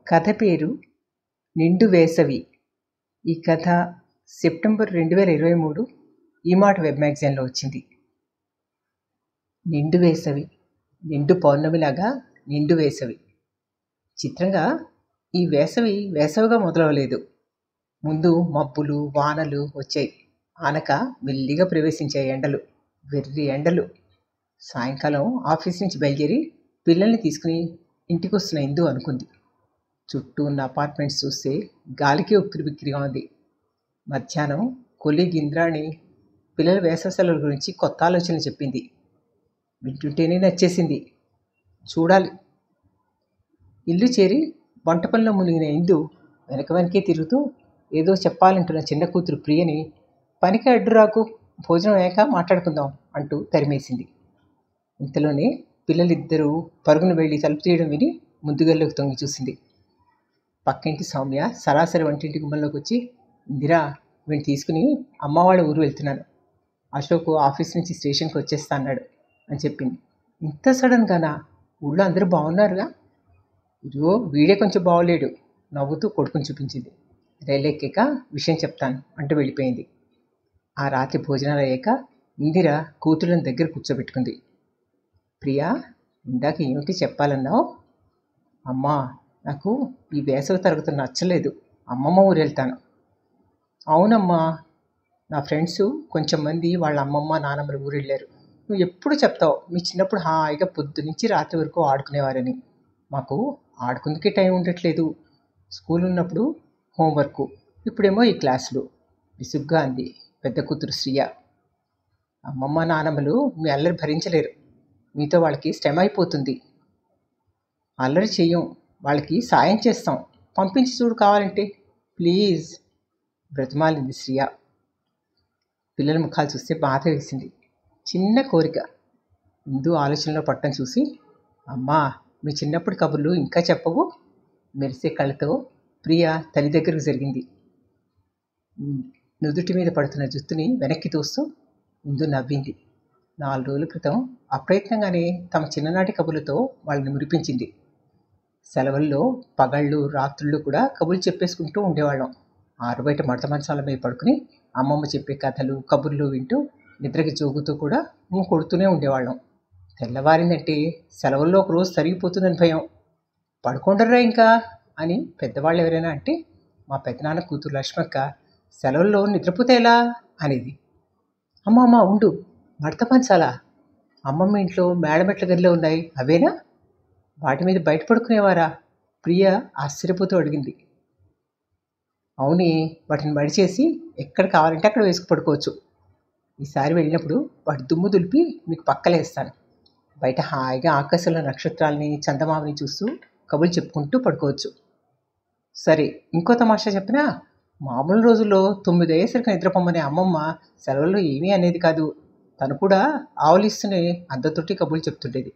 కథ పేరు నిండు వేసవి. ఈ కథ సెప్టెంబర్ 2023 ఈమాట వెబ్ మ్యాగజైన్లో వచ్చింది. నిండు వేసవి, నిండు పౌర్ణమిలాగా నిండు వేసవి. చిత్రంగా ఈ వేసవి వేసవిగా మొదలవలేదు. ముందు మబ్బులు, వానలు వచ్చాయి. ఆనక మెల్లిగా ప్రవేశించాయి ఎండలు, వెర్రి ఎండలు. సాయంకాలం ఆఫీస్ నుంచి బయలుదేరి పిల్లల్ని తీసుకుని ఇంటికి వస్తున్న ఇందు అనుకుంది. చుట్టూ ఉన్న అపార్ట్మెంట్స్ చూస్తే గాలికి ఉక్కిరిబిక్కిరిగా ఉంది. మధ్యాహ్నం కొలీగ్ ఇంద్రాణి పిల్లల వేసవి సెలవుల గురించి కొత్త ఆలోచనలు చెప్పింది. వింటుంటేనే నచ్చేసింది. చూడాలి. ఇల్లు చేరి వంట పనిలో మునిగిన ఇందు వెనకే తిరుగుతూ ఏదో చెప్పాలంటున్న చిన్న కూతురు ప్రియని పనికి అడ్డురాకు, భోజనం అయ్యాక మాట్లాడుకుందాం అంటూ తరిమేసింది. ఇంతలోనే పిల్లలిద్దరూ పరుగున వెళ్ళి తలుపు తీయడం విని ముందుగల్లోకి తొంగి చూసింది. పక్కింటి సౌమ్య సరాసరి వంటింటి గుమ్మంలోకి వచ్చి, ఇందిరా, వీడిని తీసుకుని అమ్మవాళ్ళ ఊరు వెళ్తున్నాను. అశోక్ ఆఫీస్ నుంచి స్టేషన్కి వచ్చేస్తా అన్నాడు అని చెప్పింది. ఇంత సడన్గానా? ఊళ్ళో అందరూ బాగున్నారుగా? ఇదిగో వీడే కొంచెం బాగోలేడు నవ్వుతూ కొడుకుని చూపించింది. రైలు ఎక్కాక విషయం చెప్తాను అంటూ వెళ్ళిపోయింది. ఆ రాత్రి భోజనాలు అయ్యాక ఇందిర కూతుళ్ళని దగ్గర కూర్చోబెట్టుకుంది. ప్రియా, ఇందాక ఏమిటి చెప్పాలన్నావు? అమ్మా, నాకు ఈ వేసవి తరగతులు నచ్చలేదు. అమ్మమ్మ ఊరు వెళ్తాను. అవునమ్మా, నా ఫ్రెండ్స్ కొంచెం మంది వాళ్ళ అమ్మమ్మ నాన్నమ్మల ఊరు వెళ్ళారు. నువ్వు ఎప్పుడు చెప్తావు మీ చిన్నప్పుడు హాయిగా పొద్దు నుంచి రాత్రి వరకు ఆడుకునేవారని. మాకు ఆడుకుందుకే టైం ఉండట్లేదు. స్కూల్ ఉన్నప్పుడు హోంవర్కు, ఇప్పుడేమో ఈ క్లాసులు. విసుగ్గా అంది పెద్ద కూతురు శ్రియ. అమ్మమ్మ నాన్నమ్మలు మీ అల్లరి భరించలేరు. మీతో వాళ్ళకి శ్రమ అయిపోతుంది. అల్లరి చెయ్యం, వాళ్ళకి సాయం చేస్తాం. పంపించి చూడు కావాలంటే, ప్లీజ్ బ్రతిమాలింది శ్రియ. పిల్లల ముఖాలు చూస్తే బాధ వేసింది. చిన్న కోరిక. ముందు ఆలోచనలో పట్టం చూసి, అమ్మా, మీ చిన్నప్పుడు కబుర్లు ఇంకా చెప్పవు? మెరిసే కళ్ళతో ప్రియ తల్లి దగ్గరకు జరిగింది. నుదుటి మీద పడుతున్న జుత్తుని వెనక్కి తోస్తూ ముందు నవ్వింది. 4 రోజుల క్రితం అప్రయత్నంగానే తమ చిన్ననాటి కబుర్లతో వాళ్ళని మురిపించింది. సెలవుల్లో పగళ్ళు రాత్రుళ్ళు కూడా కబుర్లు చెప్పేసుకుంటూ ఉండేవాళ్ళం. ఆరుబయట మడత మంచాల మీద పడుకుని అమ్మమ్మ చెప్పే కథలు కబుర్లు వింటూ నిద్రకి జోగుతూ కూడా కొడుతూనే ఉండేవాళ్ళం. తెల్లవారిందంటే సెలవుల్లో ఒకరోజు సరిగిపోతుందని భయం. పడుకుండర్రా ఇంకా అని పెద్దవాళ్ళు ఎవరైనా అంటే మా పెద్దనాన్న కూతురు లక్ష్మక్క సెలవుల్లో నిద్రపోతే ఎలా అనేది. అమ్మ ఉండు, మడత మంచాలా? అమ్మమ్మ ఇంట్లో మేడమెట్ల గదిలో ఉన్నాయి, అవేనా? వాటి మీద బయట పడుకునేవారా? ప్రియ ఆశ్చర్యపోతూ అడిగింది. అవునే, వాటిని మడిచేసి ఎక్కడ కావాలంటే అక్కడ వేసుకు పడుకోవచ్చు. ఈసారి వెళ్ళినప్పుడు వాటి దుమ్ము దులిపి మీకు పక్కలేస్తాను. బయట హాయిగా ఆకాశంలో నక్షత్రాలని చందమామని చూస్తూ కబుర్లు చెప్పుకుంటూ పడుకోవచ్చు. సరే, ఇంకో తమాషా చెప్పినా, మామూలు రోజుల్లో 9 అయ్యేసరికి నిద్రపోమ్మనే అమ్మమ్మ సెలవుల్లో ఏమీ అనేది కాదు. తను కూడా ఆవలిస్తూనే అందరితోటి కబుర్లు చెప్తుండేది.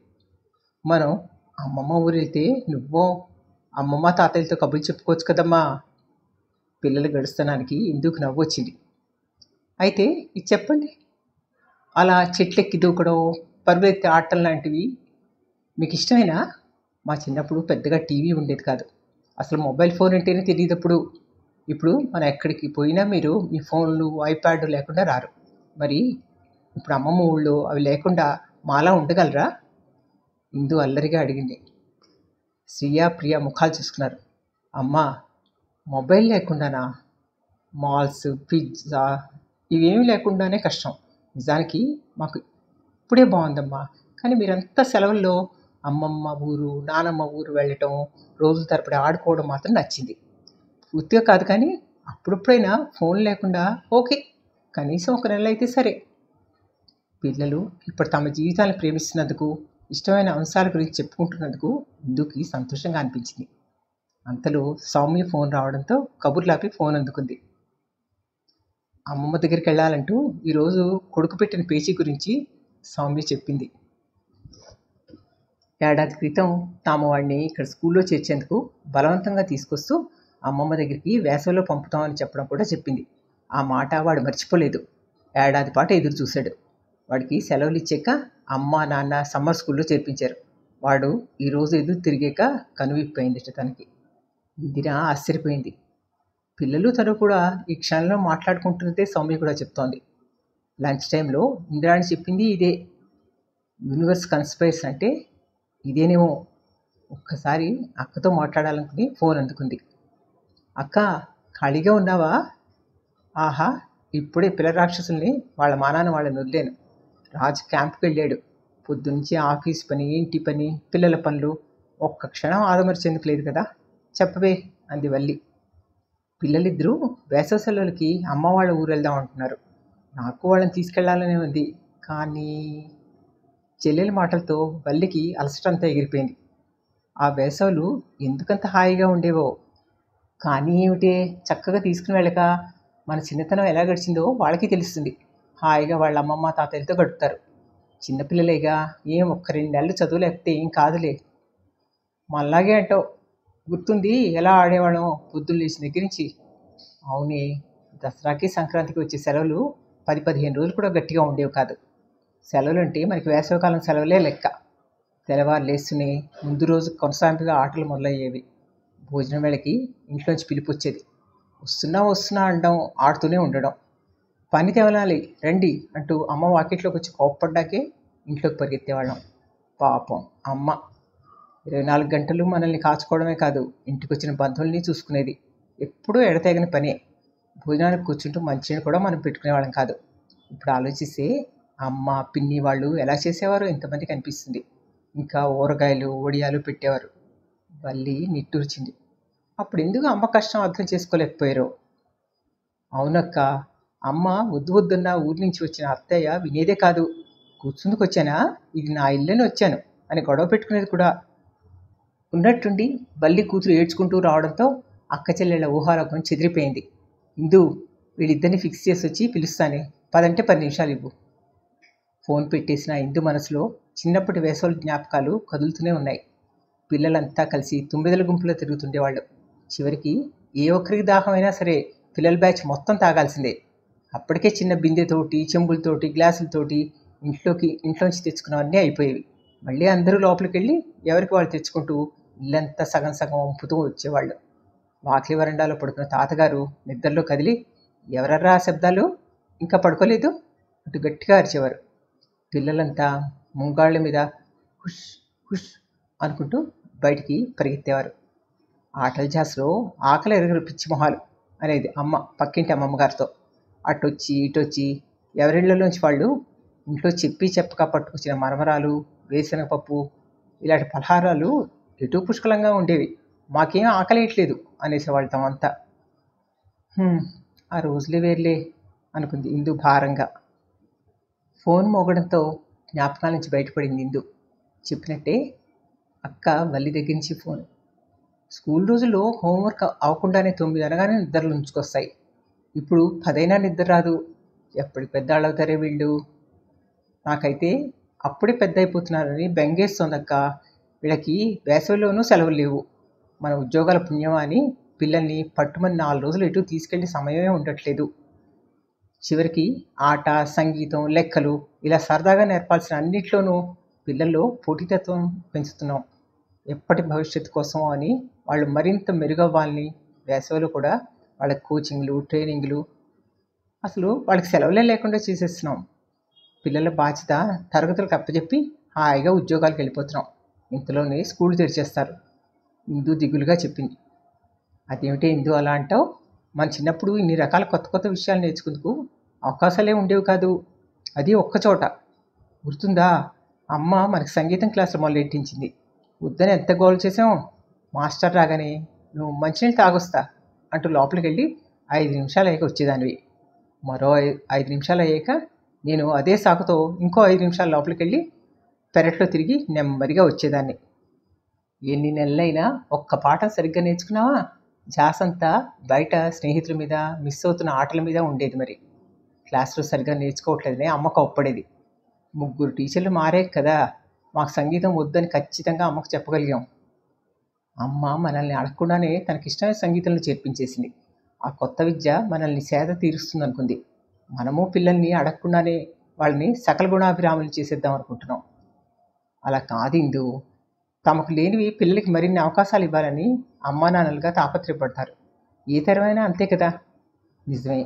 మనం అమ్మమ్మ ఊరు వెళ్తే నువ్వో అమ్మమ్మ తాతయ్యలతో కబుర్లు చెప్పుకోవచ్చు కదమ్మా. పిల్లలు గడుస్తానికి ఇందుకు నవ్వు వచ్చింది. అయితే ఇది చెప్పండి, అలా చెట్లెక్కి దూకడం, పరుగులెత్తే ఆటలు లాంటివి మీకు ఇష్టమేనా? మా చిన్నప్పుడు పెద్దగా టీవీ ఉండేది కాదు. అసలు మొబైల్ ఫోన్ అంటేనే తెలియదప్పుడు. ఇప్పుడు మనం ఎక్కడికి పోయినా మీరు మీ ఫోన్లు ఐప్యాడ్ లేకుండా రారు. మరి ఇప్పుడు అమ్మమ్మ ఊళ్ళో అవి లేకుండా మాలా ఉండగలరా? ఇందు అల్లరిగా అడిగింది. శ్రియ ప్రియ ముఖాలు చూసుకున్నారు. అమ్మా, మొబైల్ లేకుండానా? మాల్స్, పిజ్జా ఇవేమీ లేకుండానే కష్టం. నిజానికి మాకు ఇప్పుడే బాగుందమ్మా. కానీ మీరంతా సెలవుల్లో అమ్మమ్మ ఊరు నానమ్మ ఊరు వెళ్ళటం, రోజుల తరబడి ఆడుకోవడం మాత్రం నచ్చింది. పూర్తిగా కాదు, కానీ అప్పుడప్పుడైనా ఫోన్ లేకుండా ఓకే, కనీసం ఒక నెల అయితే సరే. పిల్లలు ఇప్పుడు తమ జీవితాలను ప్రేమిస్తున్నందుకు, ఇష్టమైన అంశాల గురించి చెప్పుకుంటున్నందుకు ఇందుకి సంతోషంగా అనిపించింది. అంతలో సౌమ్య ఫోన్ రావడంతో కబుర్లాపి ఫోన్ అందుకుంది. అమ్మమ్మ దగ్గరికి వెళ్ళాలంటూ ఈరోజు కొడుకు పెట్టిన పేచీ గురించి సౌమ్య చెప్పింది. ఏడాది క్రితం తాము వాడిని ఇక్కడ స్కూల్లో చేర్చేందుకు బలవంతంగా తీసుకొస్తూ అమ్మమ్మ దగ్గరికి వేసవిలో పంపుతామని చెప్పడం కూడా చెప్పింది. ఆ మాట వాడు మర్చిపోలేదు. ఏడాది పాటు ఎదురు చూశాడు. వాడికి సెలవులు ఇచ్చాక అమ్మ నాన్న సమ్మర్ స్కూల్లో చేర్పించారు. వాడు ఈరోజు ఎదురు తిరిగాక కనువిప్పయింది తనకి. ఇందిర ఆశ్చర్యపోయింది. పిల్లలు తను కూడా ఈ క్షణంలో మాట్లాడుకుంటున్నదే సౌమ్య కూడా చెప్తోంది. లంచ్ టైంలో ఇందిరాని చెప్పింది ఇదే. యూనివర్స్ కన్స్పైర్స్ అంటే ఇదేనేమో. ఒక్కసారి అక్కతో మాట్లాడాలనుకుని ఫోన్ అందుకుంది. అక్క, ఖాళీగా ఉన్నావా? ఆహా, ఇప్పుడే పిల్ల రాక్షసుల్ని వాళ్ళ మానాన వాళ్ళని వదిలేను. రాజు క్యాంప్కి వెళ్ళాడు. పొద్దునుంచి ఆఫీస్ పని, ఇంటి పని, పిల్లల పనులు, ఒక్క క్షణం ఆదమర్చేందుకు లేదు కదా. చెప్పవే అంది వల్లి. పిల్లలిద్దరూ వేసవి సెలవులకి అమ్మ వాళ్ళ ఊరు వెళ్దాం అంటున్నారు. నాకు వాళ్ళని తీసుకెళ్లాలనే ఉంది. కానీ చెల్లెల మాటలతో వల్లికి అలసటంతా ఎగిరిపోయింది. ఆ వేసవులు ఎందుకంత హాయిగా ఉండేవో. కానీ ఏమిటే, చక్కగా తీసుకుని వెళ్ళక మన చిన్నతనం ఎలా గడిచిందో వాళ్ళకి తెలుస్తుంది. హాయిగా వాళ్ళ అమ్మమ్మ తాతయ్యలతో గడుపుతారు. చిన్నపిల్లలేగా, ఏం ఒక్క 2 నెలలు చదువు లేకపోతే ఏం కాదులే. మళ్ళాగే అంటావు. గుర్తుంది ఎలా ఆడేవాళ్ళం పొద్దున్న లేచిన దగ్గర నుంచి. అవునే, దసరాకి సంక్రాంతికి వచ్చే సెలవులు 10-15 రోజులు కూడా గట్టిగా ఉండేవి కాదు. సెలవులు అంటే మనకి వేసవికాలం సెలవులే లెక్క. తెల్లవారు లేస్తూనే ముందు రోజు కొనసాగింపుగా ఆటలు మొదలయ్యేవి. భోజనం వేళకి ఇంట్లోంచి పిలుపు వచ్చేది. వస్తున్నా వస్తున్నా అనడం, ఆడుతూనే ఉండడం. పని తెవలాలి రండి అంటూ అమ్మ వాకిట్లోకి వచ్చి కోప్పడ్డాకే ఇంట్లోకి పరిగెత్తేవాళ్ళం. పాపం అమ్మ 24 గంటలు మనల్ని కాచుకోవడమే కాదు, ఇంటికి వచ్చిన బంధువుల్ని చూసుకునేది. ఎప్పుడూ ఎడతెగని పనే. భోజనానికి కూర్చుంటూ మంచినీళ్ళు కూడా మనం పెట్టుకునేవాళ్ళం కాదు. ఇప్పుడు ఆలోచిస్తే అమ్మ, పిన్ని వాళ్ళు ఎలా చేసేవారో ఇంతమందికి అనిపిస్తుంది. ఇంకా ఊరగాయలు, వడియాలు పెట్టేవారు. వల్లి నిట్టూర్చింది. అప్పుడు ఎందుకు అమ్మ కష్టం అర్థం చేసుకోలేకపోయారో. అవునక్క, అమ్మ వద్దు వద్దున్న ఊరి నుంచి వచ్చిన అత్తయ్య వినేదే కాదు. కూర్చుందుకు వచ్చానా, ఇది నా ఇల్లని వచ్చాను అని గొడవ పెట్టుకునేది కూడా. ఉన్నట్టుండి వల్లి కూతురు ఏడ్చుకుంటూ రావడంతో అక్క చెల్లెళ్ళ ఊహాలోకం చెదిరిపోయింది. ఇందు, వీళ్ళిద్దరిని ఫిక్స్ చేసి వచ్చి పిలుస్తానే, 10 నిమిషాలు ఇవ్వు. ఫోన్ పెట్టేసిన ఇందు మనసులో చిన్నప్పటి వేసవుల జ్ఞాపకాలు కదులుతూనే ఉన్నాయి. పిల్లలంతా కలిసి తుమ్మిదల గుంపులో తిరుగుతుండేవాళ్ళు. చివరికి ఏ ఒక్కరికి దాహమైనా సరే పిల్లల బ్యాచ్ మొత్తం తాగాల్సిందే. అప్పటికే చిన్న బిందెతోటి, చెంబులతోటి, గ్లాసులతోటి ఇంట్లోంచి తెచ్చుకున్నవన్నీ అయిపోయేవి. మళ్ళీ అందరూ లోపలికి వెళ్ళి ఎవరికి వాళ్ళు తెచ్చుకుంటూ ఇల్లంతా సగం సగం వంపుతూ వచ్చేవాళ్ళు. వాకిలి వరండాలో పడుకున్న తాతగారు నిద్రలో కదిలి, ఎవరర్రా శబ్దాలు, ఇంకా పడుకోలేదు అంటూ గట్టిగా అరిచేవారు. పిల్లలంతా ముంగాళ్ళ మీద హుష్ హుష్ అనుకుంటూ బయటికి పరిగెత్తేవారు. ఆటల జాస్లో ఆకలి ఎరగరు పిచ్చి మొహాలు అనేది అమ్మ పక్కింటి అమ్మమ్మగారితో. అటొచ్చి ఇటొచ్చి ఎవరిళ్లలోంచి వాళ్ళు ఇంట్లో చెప్పి చెప్పక పట్టుకొచ్చిన మరమరాలు, వేరుశనగపప్పు ఇలాంటి పలహారాలు ఎటూ పుష్కలంగా ఉండేవి. మాకేం ఆకలేయట్లేదు అనేసేవాళ్ళు తమంతా. ఆ రోజులే వేర్లే అనుకుంది ఇందు భారంగా. ఫోన్ మోగడంతో జ్ఞాపకాల నుంచి బయటపడింది ఇందు. చెప్పినట్టే అక్క వల్లి దగ్గర నుంచి ఫోన్. స్కూల్ రోజుల్లో హోంవర్క్ అవ్వకుండానే 9 అనగానే నిద్రలు ఉంచుకొస్తాయి. ఇప్పుడు 10 అయినా నిద్ర రాదు. ఎప్పటికి పెద్దాళ్ళు అవుతారే వీళ్ళు. నాకైతే అప్పుడే పెద్ద అయిపోతున్నారని బెంగేస్తోందక్క. వీళ్ళకి వేసవిలోనూ సెలవులు లేవు. మన ఉద్యోగాల పుణ్యమా అని పిల్లల్ని పట్టుమని 4 రోజులు ఎటు తీసుకెళ్లి సమయమే ఉండట్లేదు. చివరికి ఆట, సంగీతం, లెక్కలు ఇలా సరదాగా నేర్పాల్సిన అన్నిట్లోనూ పిల్లల్లో పోటీతత్వం పెంచుతున్నాం. ఎప్పటి భవిష్యత్తు కోసమో అని వాళ్ళు మరింత మెరుగవ్వాలని వేసవిలో కూడా వాళ్ళకి కోచింగ్లు, ట్రైనింగ్లు, అసలు వాళ్ళకి సెలవులే లేకుండా చేసేస్తున్నాం. పిల్లల బాధ్యత తరగతులకు అప్పచెప్పి హాయిగా ఉద్యోగాలకు వెళ్ళిపోతున్నాం. ఇంతలోనే స్కూల్ తెరిచేస్తారు. ఇందు దిగులుగా చెప్పింది. అదేమిటే ఇందు అలా అంటావు? మన చిన్నప్పుడు ఇన్ని రకాల కొత్త కొత్త విషయాలు నేర్చుకుందుకు అవకాశాలే ఉండేవి కాదు. అది ఒక్కచోట. గుర్తుందా, అమ్మ మనకి సంగీతం క్లాసులు మొదలెట్టించింది. వద్దని ఎంత గోల్ చేసాం. మాస్టర్ రాగానే నువ్వు మంచినీళ్ళు తాగొస్తా అంటూ లోపలికి వెళ్ళి 5 నిమిషాలు అయ్యాక వచ్చేదానివి. మరో 5 నిమిషాలు అయ్యాక నేను అదే సాకుతో ఇంకో 5 నిమిషాలు లోపలికి వెళ్ళి పెరట్లో తిరిగి నెమ్మదిగా వచ్చేదాన్ని. ఎన్ని నెలలైనా ఒక్క పాఠం సరిగ్గా నేర్చుకున్నావా? ఝాసంతా బయట స్నేహితుల మీద, మిస్ అవుతున్న ఆటల మీద ఉండేది. మరి క్లాసులో సరిగ్గా నేర్చుకోవట్లేదనే అమ్మకు ఒప్పడేది. 3 టీచర్లు మారే కదా మాకు సంగీతం వద్దని ఖచ్చితంగా అమ్మకు చెప్పగలిగాం. అమ్మ మనల్ని అడగకుండానే తనకిష్టమైన సంగీతంలో చేర్పించేసింది. ఆ కొత్త విద్య మనల్ని సేద తీరుస్తుందనుకుంది. మనము పిల్లల్ని అడగకుండానే వాళ్ళని సకల గుణాభిరాములు చేసేద్దాం అనుకుంటున్నాం. అలా కాదు ఇందు. తమకు లేనివి పిల్లలకి మరిన్ని అవకాశాలు ఇవ్వాలని అమ్మా నాన్నలుగా తాపత్రయపడతారు. ఏ తరమైనా అంతే కదా. నిజమే.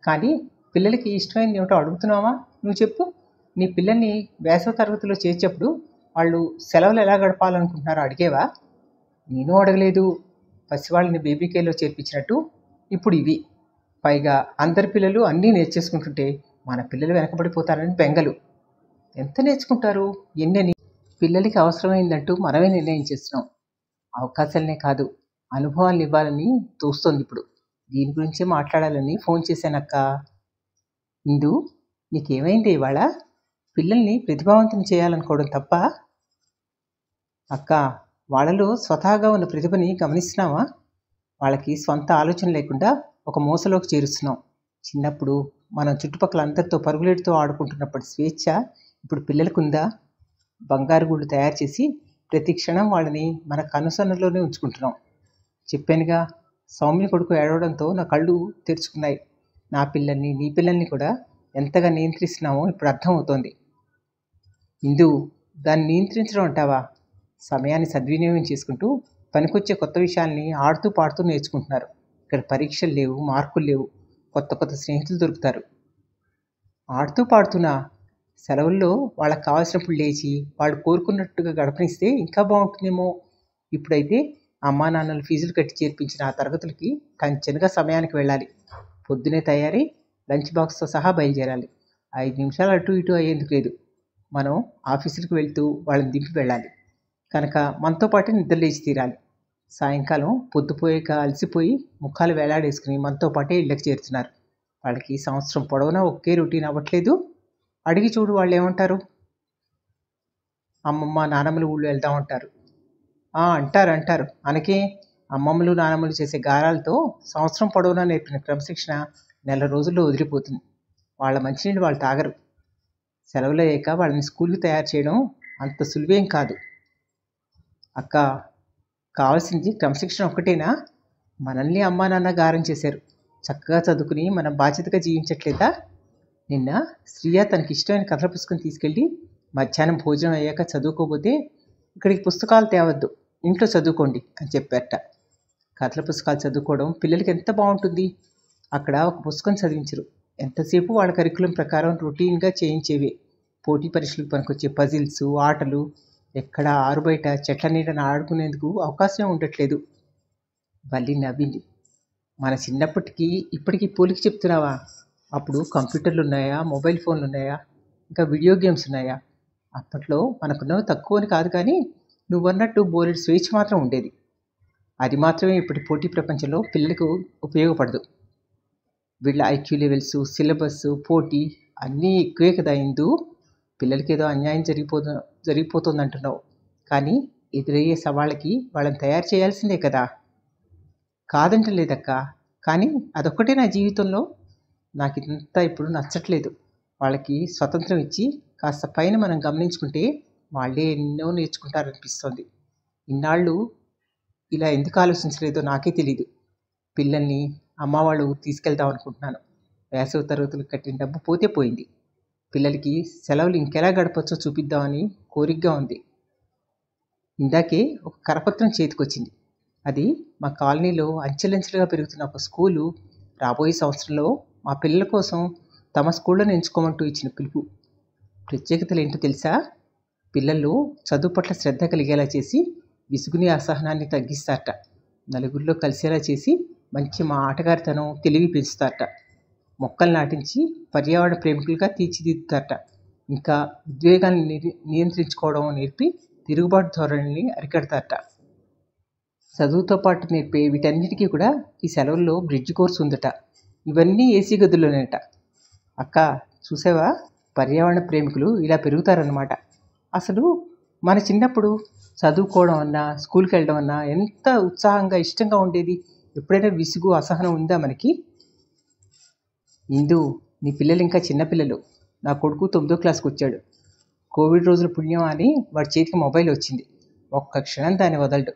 కానీ పిల్లలకి ఇష్టమైంది ఏమిటో అడుగుతున్నావా? నువ్వు చెప్పు. నీ పిల్లల్ని వేసవి తరగతిలో చేర్చేప్పుడు వాళ్ళు సెలవులు ఎలా గడపాలనుకుంటున్నారో అడిగేవా? నేను అడగలేదు. పసివాళ్ళని బేబీ కేర్లో చేర్పించినట్టు ఇప్పుడు ఇవి. పైగా అందరి పిల్లలు అన్నీ నేర్చేసుకుంటుంటే మన పిల్లలు వెనకబడిపోతారని బెంగలు. ఎంత నేర్చుకుంటారు? ఎన్నని? పిల్లలకి అవసరమైందంటూ మనమే నిర్ణయించేస్తున్నాం. అవకాశాలనే కాదు, అనుభవాలను ఇవ్వాలని తోస్తోంది ఇప్పుడు. దీని గురించే మాట్లాడాలని ఫోన్ చేశానక్క. ఇందు, నీకేమైంది ఇవాళ? పిల్లల్ని ప్రతిభావంతుని చేయాలనుకోవడం తప్ప? అక్క, వాళ్ళలో స్వతహాగా ఉన్న ప్రతిభని గమనిస్తున్నావా? వాళ్ళకి స్వంత ఆలోచన లేకుండా ఒక మూసలోకి చేరుస్తున్నాం. చిన్నప్పుడు మనం చుట్టుపక్కల అందరితో పరుగులేటుతో ఆడుకుంటున్నప్పటి స్వేచ్ఛ ఇప్పుడు పిల్లలకుందా? బంగారు గూళ్ళు తయారు చేసి ప్రతి క్షణం వాళ్ళని మన కనుసన్నల్లోనే ఉంచుకుంటున్నాం. చెప్పానుగా, సౌమ్య కొడుకు ఏడవడంతో నా కళ్ళు తెరుచుకున్నాయి. నా పిల్లల్ని, నీ పిల్లల్ని కూడా ఎంతగా నియంత్రిస్తున్నామో ఇప్పుడు అర్థమవుతోంది. ఇందు, దాన్ని నియంత్రించడం అంటావా? సమయాన్ని సద్వినియోగం చేసుకుంటూ పనికొచ్చే కొత్త విషయాల్ని ఆడుతూ పాడుతూ నేర్చుకుంటున్నారు. ఇక్కడ పరీక్షలు లేవు, మార్కులు లేవు, కొత్త కొత్త స్నేహితులు దొరుకుతారు. ఆడుతూ పాడుతున్నా? సెలవుల్లో వాళ్ళకి కావాల్సినప్పుడు లేచి వాళ్ళు కోరుకున్నట్టుగా గడపనిస్తే ఇంకా బాగుంటుందేమో. ఇప్పుడైతే అమ్మా నాన్నలు ఫీజులు కట్టి చేర్పించిన ఆ తరగతులకి కంచెనుగా సమయానికి వెళ్ళాలి. పొద్దునే తయారీ, లంచ్ బాక్స్తో సహా బయలుదేరాలి. 5 నిమిషాలు అటు ఇటు అయ్యేందుకు లేదు. మనం ఆఫీసులకు వెళ్తూ వాళ్ళని దింపి వెళ్ళాలి కనుక మనతో పాటే నిద్ర లేచి తీరాలి. సాయంకాలం పొద్దుపోయాక అలసిపోయి ముఖాలు వేలాడేసుకుని మనతో పాటే ఇళ్ళకి చేరుతున్నారు. వాళ్ళకి సంవత్సరం పొడవునా ఒకే రొటీన్ అవ్వట్లేదు. అడిగి చూడు, వాళ్ళు ఏమంటారు? అమ్మమ్మ నానమ్మల ఊళ్ళు వెళ్దామంటారు. అంటారు. అనకే, అమ్మమ్మలు నానమ్మలు చేసే గారాలతో సంవత్సరం పొడవునా నేర్పిన క్రమశిక్షణ నెల రోజుల్లో వదిలిపోతుంది. వాళ్ళ మంచినీళ్ళు వాళ్ళు తాగరు. సెలవులు అయ్యాక వాళ్ళని స్కూల్కి తయారు చేయడం అంత సులువేం కాదు. అక్క, కావాల్సింది క్రమశిక్షణ ఒక్కటేనా? మనల్ని అమ్మా నాన్న గారం చేశారు. చక్కగా చదువుకుని మనం బాధ్యతగా జీవించట్లేదా? నిన్న శ్రీయ తనకి ఇష్టమైన కథల పుస్తకం తీసుకెళ్ళి మధ్యాహ్నం భోజనం అయ్యాక చదువుకోబోతే ఇక్కడికి పుస్తకాలు తేవద్దు, ఇంట్లో చదువుకోండి అని చెప్పారట. కథల పుస్తకాలు చదువుకోవడం పిల్లలకి ఎంత బాగుంటుంది. అక్కడ ఒక పుస్తకం చదివించరు. ఎంతసేపు వాళ్ళ కరికులం ప్రకారం రొటీన్గా చేయించేవే. పోటీ పరీక్షలకు పనికొచ్చే పజిల్స్, ఆటలు ఎక్కడ ఆరుబయట చెట్ల నీడన ఆడుకునేందుకు అవకాశం ఉండట్లేదు. వల్లి నవ్వింది. మన చిన్నప్పటికీ ఇప్పటికీ పోలికి చెప్తున్నావా? అప్పుడు కంప్యూటర్లు ఉన్నాయా, మొబైల్ ఫోన్లు ఉన్నాయా, ఇంకా వీడియో గేమ్స్ ఉన్నాయా? అప్పట్లో మనకున్నవి తక్కువని కాదు, కానీ నువ్వన్నట్టు బోలెడు స్వేచ్ఛ మాత్రం ఉండేది. అది మాత్రమే ఇప్పటి పోటీ ప్రపంచంలో పిల్లలకు ఉపయోగపడదు. వీళ్ళ ఐక్యూ లెవెల్స్, సిలబస్, పోటీ అన్నీ ఎక్కువే కదా ఇందు. పిల్లలకి ఏదో అన్యాయం జరిగిపోతుంది అంటున్నావు, కానీ ఎదురయ్యే సవాళ్ళకి వాళ్ళని తయారు చేయాల్సిందే కదా. కాదంటలేదక్క, కానీ అదొక్కటే నా జీవితంలో నాకు ఇదంతా ఇప్పుడు నచ్చట్లేదు. వాళ్ళకి స్వతంత్రం ఇచ్చి కాస్త పైన మనం గమనించుకుంటే వాళ్ళే ఎన్నో నేర్చుకుంటారనిపిస్తుంది. ఇన్నాళ్ళు ఇలా ఎందుకు ఆలోచించలేదో నాకే తెలీదు. పిల్లల్ని అమ్మ వాళ్ళ ఊరు తీసుకెళ్దాం అనుకుంటున్నాను. వేసవి తరగతులకు కట్టిన డబ్బు పోతే పోయింది. పిల్లలకి సెలవులు ఇంకెలా గడపచ్చో చూపిద్దామని కోరికగా ఉంది. ఇందాకే ఒక కరపత్రం చేతికొచ్చింది. అది మా కాలనీలో అంచెలంచెలుగా పెరుగుతున్న ఒక స్కూలు రాబోయే సంవత్సరంలో మా పిల్లల కోసం తమ స్కూళ్ళను ఎంచుకోమంటూ ఇచ్చిన పిలుపు. ప్రత్యేకతలు ఏంటో తెలుసా? పిల్లల్లో చదువు పట్ల శ్రద్ధ కలిగేలా చేసి విసుగుని అసహనాన్ని తగ్గిస్తారట. నలుగురిలో కలిసేలా చేసి మంచి మా ఆటగారితనం, తెలివి పెంచుతారట. మొక్కలు నాటించి పర్యావరణ ప్రేమికులుగా తీర్చిదిద్దుతారట. ఇంకా ఉద్వేగాలను నియంత్రించుకోవడం నేర్పి తిరుగుబాటు ధోరణిని అరికడతారట. చదువుతో పాటు నేర్పే వీటన్నిటికీ కూడా ఈ సెలవుల్లో బ్రిడ్జ్ కోర్సు ఉందట. ఇవన్నీ ఏసీ గదుల్లోనేట. అక్క, చూసావా, పర్యావరణ ప్రేమికులు ఇలా పెరుగుతారన్నమాట. అసలు మన చిన్నప్పుడు చదువుకోవడం అన్నా, స్కూల్కి వెళ్ళడం అన్నా ఎంత ఉత్సాహంగా ఇష్టంగా ఉండేది. ఎప్పుడైనా విసుగు, అసహనం ఉందా మనకి? ఇందు, నీ పిల్లలు ఇంకా చిన్నపిల్లలు. నా కొడుకు 9వ క్లాస్కి వచ్చాడు. కోవిడ్ రోజుల పుణ్యం అని వాడి చేతికి మొబైల్ వచ్చింది. ఒక్క క్షణం దాన్ని వదలడు.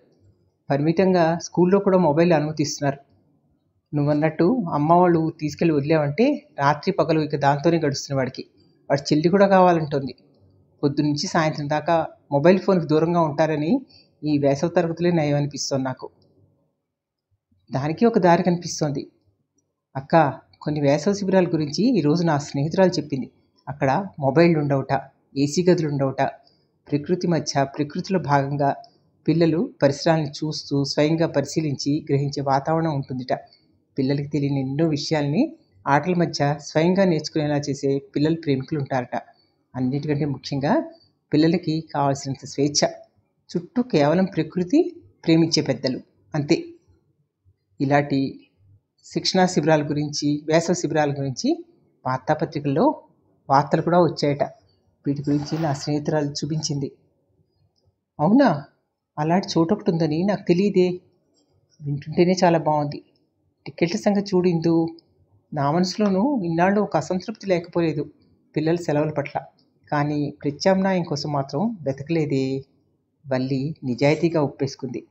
పరిమితంగా స్కూల్లో కూడా మొబైల్ అనుమతిస్తున్నారు. నువ్వన్నట్టు అమ్మ వాళ్ళు తీసుకెళ్ళి వదిలేవంటే రాత్రి పగలు ఇక దాంతోనే గడుస్తున్న వాడికి. వాడి చెల్లి కూడా కావాలంటుంది. పొద్దున్నుంచి సాయంత్రం దాకా మొబైల్ ఫోన్కి దూరంగా ఉంటారని ఈ వేసవి తరగతులే నయం అనిపిస్తుంది నాకు. దానికి ఒక దారి కనిపిస్తోంది. అక్క, కొన్ని వేసవి శిబిరాల గురించి ఈరోజు నా స్నేహితురాలు చెప్పింది. అక్కడ మొబైల్ ఉండవుట, ఏసీ గదులు ఉండవుట, ప్రకృతిలో భాగంగా పిల్లలు పరిసరాలను చూస్తూ స్వయంగా పరిశీలించి గ్రహించే వాతావరణం ఉంటుందిట. పిల్లలకి తెలియని ఎన్నో విషయాల్ని ఆటల మధ్య స్వయంగా నేర్చుకునేలా చేసే పిల్లలు ప్రేమికులు ఉంటారట. అన్నిటికంటే ముఖ్యంగా పిల్లలకి కావాల్సినంత స్వేచ్ఛ. చుట్టూ కేవలం ప్రకృతి, ప్రేమించే పెద్దలు, అంతే. ఇలాంటి శిక్షణా శిబిరాల గురించి, వేసవి శిబిరాల గురించి వార్తాపత్రికల్లో వార్తలు కూడా వచ్చాయట. వీటి గురించి నా స్నేహితురాలు చూపించింది. అవునా, అలాంటి చోటు ఒకటి ఉందని నాకు తెలియదే. వింటుంటేనే చాలా బాగుంది. టికెట్ల సంగతి చూడు ఇందు. నా మనసులోనూ ఇన్నాళ్ళు ఒక అసంతృప్తి లేకపోలేదు పిల్లల సెలవుల పట్ల. కానీ ప్రత్యామ్నాయం కోసం మాత్రం వెతకలేదే. వల్లి నిజాయితీగా ఒప్పేసుకుంది.